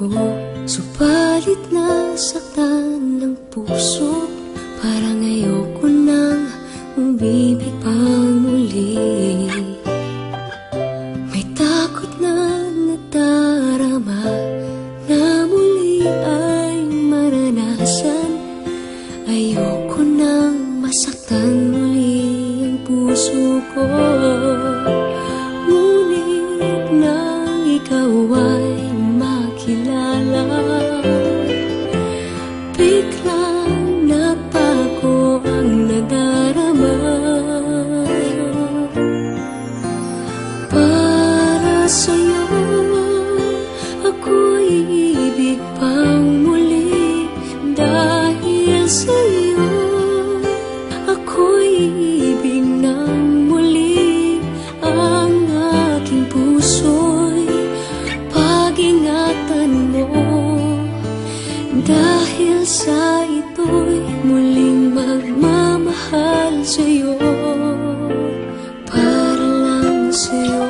ko, subalit nasaktan ng puso. Parang ayoko nang umibig pang muli. May takot na nadarama na muli ay maranasan. Ayoko nang masaktan muli ang puso ko. Ngunit nang ikaw ay makilala, biglang nagbago ang nadarama. Para sa'yo ako'y ibig pang muli. Dahil sa'yo ako'y ibig ng muli. Ang aking puso'y pag-ingatan mo. Dahil sa ito'y muling magmamahal sa'yo, para lang sa'yo.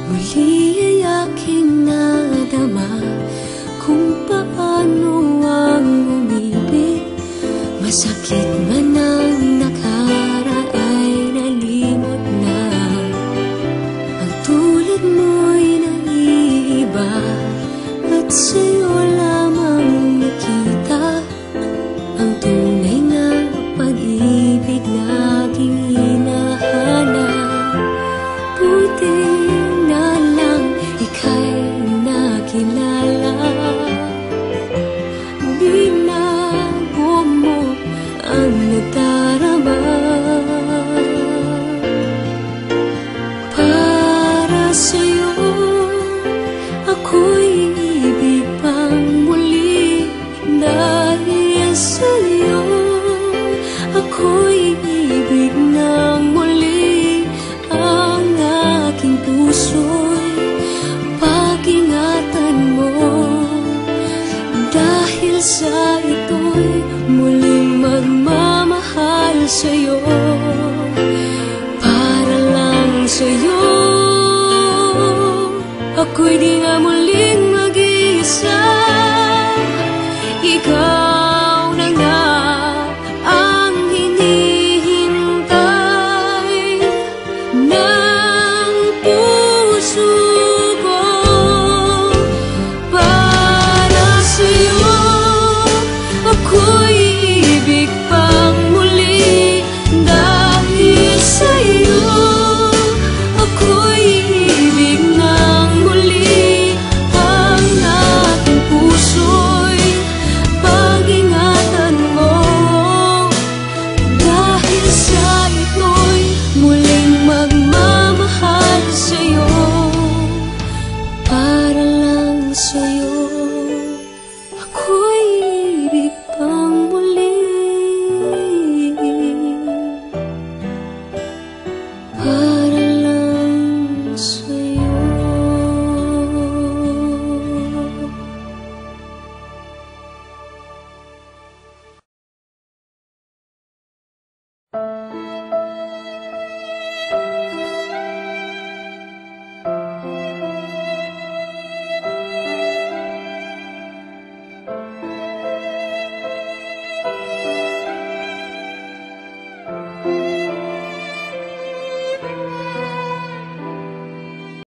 Muli ay aking nadama kung paano ang umibig. Masakit man ang nakaraan ay nalimot na. Ang tulad mo'y naiiba at sa'yo lamang nakita ang tunay na pag-ibig na aking hinahanap. Buti na lang ika'y nakilala. Binago mo ang nadarama. Para sa'yo ako'y ibig pang muli. Dahil sa'yo ako'y ibig ng muli. Ang aking puso'y pag-ingatan mo. Dahil sa ito'y muling magmamahal sa'yo, para lang sa'yo. Ako'y di